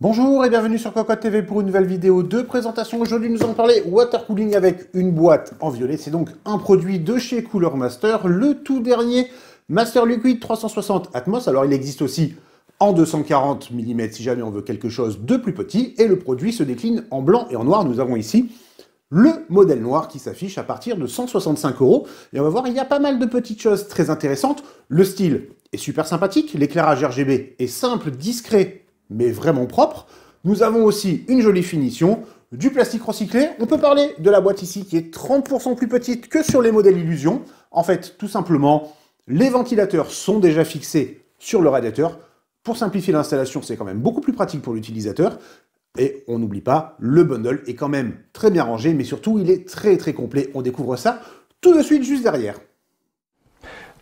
Bonjour et bienvenue sur Cocotte TV pour une nouvelle vidéo de présentation. Aujourd'hui, nous allons parler water cooling avec une boîte en violet. C'est donc un produit de chez Cooler Master, le tout dernier Master Liquid 360 Atmos. Alors, il existe aussi en 240 mm si jamais on veut quelque chose de plus petit. Et le produit se décline en blanc et en noir. Nous avons ici le modèle noir qui s'affiche à partir de 165 €. Et on va voir, il y a pas mal de petites choses très intéressantes. Le style est super sympathique. L'éclairage RGB est simple, discret, mais vraiment propre. Nous avons aussi une jolie finition, du plastique recyclé. On peut parler de la boîte ici qui est 30% plus petite que sur les modèles Illusion. En fait, tout simplement, les ventilateurs sont déjà fixés sur le radiateur. Pour simplifier l'installation, c'est quand même beaucoup plus pratique pour l'utilisateur. Et on n'oublie pas, le bundle est quand même très bien rangé, mais surtout, il est très complet. On découvre ça tout de suite juste derrière.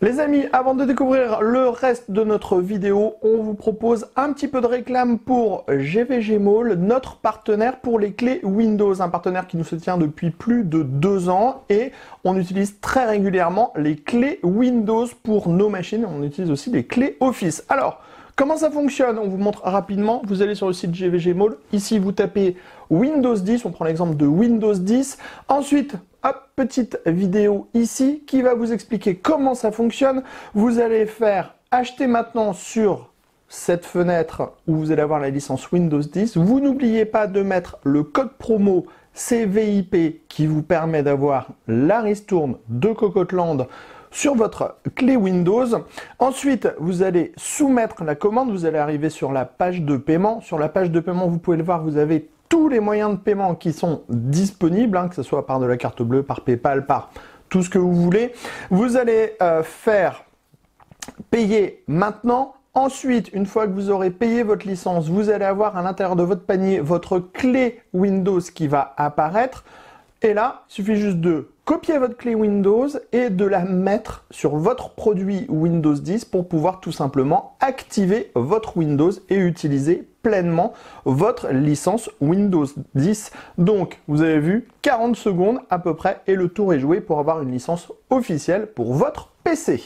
Les amis, avant de découvrir le reste de notre vidéo, on vous propose un petit peu de réclame pour GVG Mall, notre partenaire pour les clés Windows, un partenaire qui nous soutient depuis plus de 2 ans et on utilise très régulièrement les clés Windows pour nos machines, on utilise aussi les clés Office. Alors, comment ça fonctionne? On vous montre rapidement. Vous allez sur le site GVG Mall. Ici, vous tapez Windows 10. On prend l'exemple de Windows 10. Ensuite, hop, petite vidéo ici qui va vous expliquer comment ça fonctionne. Vous allez faire acheter maintenant sur cette fenêtre où vous allez avoir la licence Windows 10. Vous n'oubliez pas de mettre le code promo CVIP qui vous permet d'avoir la ristourne de Cocoteland sur votre clé Windows. Ensuite, vous allez soumettre la commande, vous allez arriver sur la page de paiement. Sur la page de paiement, vous pouvez le voir, vous avez tous les moyens de paiement qui sont disponibles, que ce soit par de la carte bleue, par PayPal, par tout ce que vous voulez. Vous allez faire payer maintenant. Ensuite, une fois que vous aurez payé votre licence, vous allez avoir à l'intérieur de votre panier votre clé Windows qui va apparaître. Et là, il suffit juste de copier votre clé Windows et de la mettre sur votre produit Windows 10 pour pouvoir tout simplement activer votre Windows et utiliser pleinement votre licence Windows 10. Donc, vous avez vu, 40 secondes à peu près et le tour est joué pour avoir une licence officielle pour votre PC.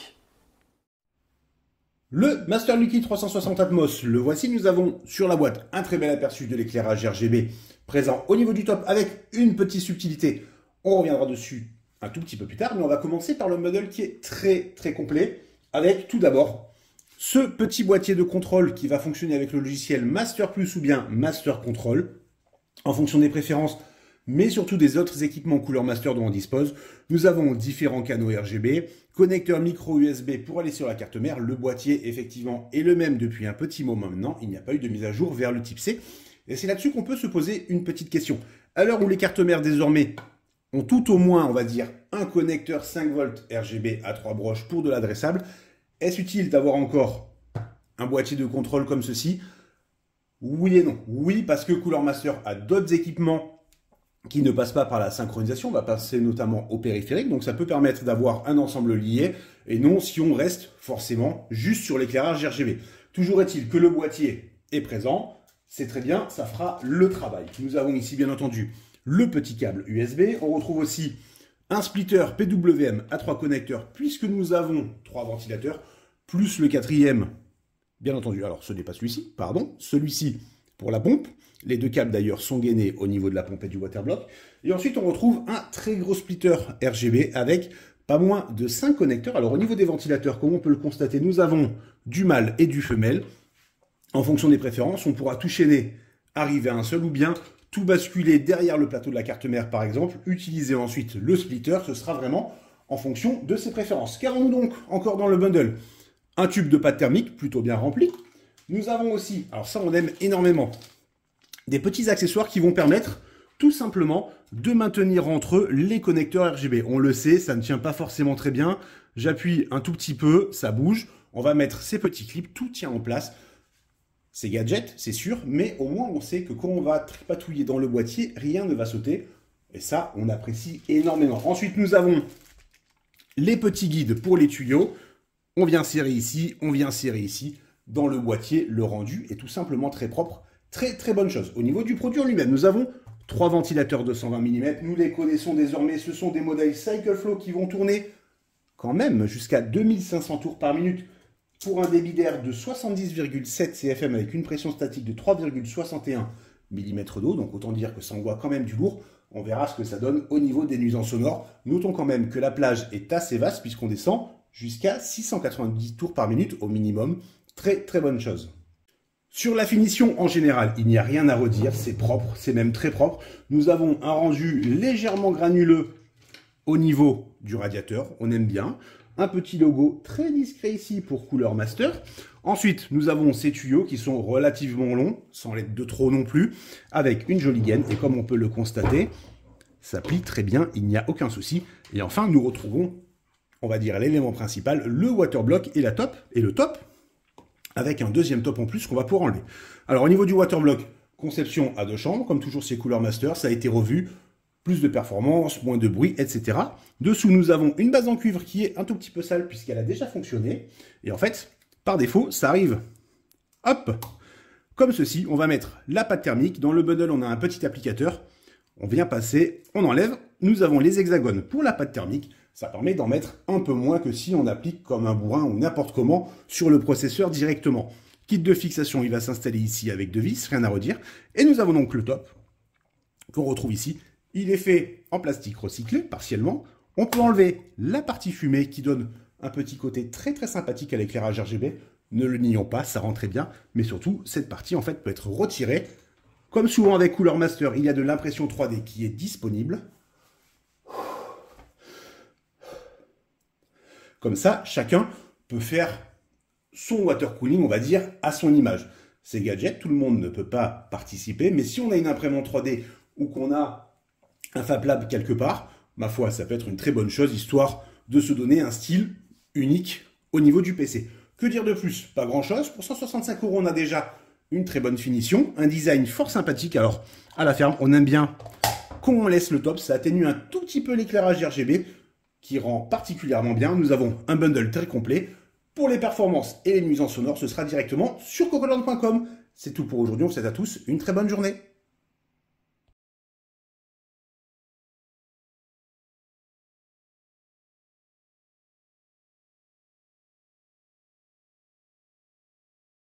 Le Master Liquid 360 Atmos, le voici. Nous avons sur la boîte un très bel aperçu de l'éclairage RGB présent au niveau du top avec une petite subtilité. On reviendra dessus un tout petit peu plus tard, mais on va commencer par le modèle qui est très complet avec tout d'abord ce petit boîtier de contrôle qui va fonctionner avec le logiciel Master Plus ou bien Master Control en fonction des préférences, mais surtout des autres équipements Cooler Master dont on dispose. Nous avons différents canaux RGB, connecteur micro USB pour aller sur la carte mère. Le boîtier, effectivement, est le même depuis un petit moment maintenant. Il n'y a pas eu de mise à jour vers le type C. Et c'est là-dessus qu'on peut se poser une petite question. À l'heure où les cartes mères, désormais, ont tout au moins, on va dire, un connecteur 5 volts RGB à 3 broches pour de l'adressable, est-ce utile d'avoir encore un boîtier de contrôle comme ceci? Oui et non. Oui, parce que Cooler Master a d'autres équipements qui ne passent pas par la synchronisation, on va passer notamment au périphérique, donc ça peut permettre d'avoir un ensemble lié, et non si on reste forcément juste sur l'éclairage RGB. Toujours est-il que le boîtier est présent, c'est très bien, ça fera le travail. Nous avons ici bien entendu le petit câble USB, on retrouve aussi un splitter PWM à 3 connecteurs, puisque nous avons 3 ventilateurs, plus le quatrième, bien entendu, alors ce n'est pas celui-ci, pardon, celui-ci pour la pompe. Les deux câbles d'ailleurs sont gainés au niveau de la pompe et du waterblock. Et ensuite on retrouve un très gros splitter RGB avec pas moins de 5 connecteurs. Alors au niveau des ventilateurs, comme on peut le constater, nous avons du mâle et du femelle. En fonction des préférences, on pourra tout chaîner, arriver à un seul ou bien tout basculer derrière le plateau de la carte mère par exemple, utiliser ensuite le splitter, ce sera vraiment en fonction de ses préférences. Qu'avons-nous donc encore dans le bundle? Un tube de pâte thermique plutôt bien rempli. Nous avons aussi, alors ça on aime énormément, des petits accessoires qui vont permettre tout simplement de maintenir entre eux les connecteurs RGB. On le sait, ça ne tient pas forcément très bien. J'appuie un tout petit peu, ça bouge. On va mettre ces petits clips, tout tient en place. C'est gadget, c'est sûr, mais au moins on sait que quand on va tripatouiller dans le boîtier, rien ne va sauter. Et ça, on apprécie énormément. Ensuite, nous avons les petits guides pour les tuyaux. On vient serrer ici, on vient serrer ici. Dans le boîtier, le rendu est tout simplement très propre. Très bonne chose. Au niveau du produit en lui-même, nous avons 3 ventilateurs de 120 mm. Nous les connaissons désormais. Ce sont des modèles Cycleflow qui vont tourner quand même jusqu'à 2500 tours par minute. pour un débit d'air de 70,7 CFM avec une pression statique de 3,61 mm d'eau. Donc autant dire que ça envoie quand même du lourd. On verra ce que ça donne au niveau des nuisances sonores. Notons quand même que la plage est assez vaste puisqu'on descend jusqu'à 690 tours par minute au minimum. Très très bonne chose. Sur la finition en général, il n'y a rien à redire, c'est propre, c'est même très propre. Nous avons un rendu légèrement granuleux au niveau du radiateur, on aime bien. Un petit logo très discret ici pour Cooler Master. Ensuite, nous avons ces tuyaux qui sont relativement longs, sans l'être de trop non plus, avec une jolie gaine. Et comme on peut le constater, ça plie très bien, il n'y a aucun souci. Et enfin, nous retrouvons, on va dire, l'élément principal, le waterblock et le top, avec un deuxième top en plus qu'on va pouvoir enlever. Alors, au niveau du waterblock, conception à 2 chambres, comme toujours chez Cooler Master, ça a été revu. Plus de performance, moins de bruit, etc. Dessous, nous avons une base en cuivre qui est un tout petit peu sale puisqu'elle a déjà fonctionné. Et en fait, par défaut, ça arrive, hop, comme ceci. On va mettre la pâte thermique. Dans le bundle, on a un petit applicateur. On vient passer, on enlève. Nous avons les hexagones pour la pâte thermique. Ça permet d'en mettre un peu moins que si on applique comme un bourrin ou n'importe comment sur le processeur directement. Kit de fixation, il va s'installer ici avec 2 vis, rien à redire. Et nous avons donc le top qu'on retrouve ici. Il est fait en plastique recyclé, partiellement. On peut enlever la partie fumée qui donne un petit côté très très sympathique à l'éclairage RGB. Ne le nions pas, ça rend très bien. Mais surtout, cette partie en fait peut être retirée. Comme souvent avec Cooler Master, il y a de l'impression 3D qui est disponible. Comme ça, chacun peut faire son water cooling, on va dire, à son image. Ces gadgets, tout le monde ne peut pas participer. Mais si on a une imprimante 3D ou qu'on a un Fab Lab quelque part, ma foi, ça peut être une très bonne chose, histoire de se donner un style unique au niveau du PC. Que dire de plus? Pas grand chose. Pour 165 €, on a déjà une très bonne finition, un design fort sympathique. Alors, à la ferme, on aime bien qu'on laisse le top, ça atténue un tout petit peu l'éclairage RGB, qui rend particulièrement bien. Nous avons un bundle très complet. Pour les performances et les nuisances sonores, ce sera directement sur cocoland.com. C'est tout pour aujourd'hui, on vous souhaite à tous une très bonne journée.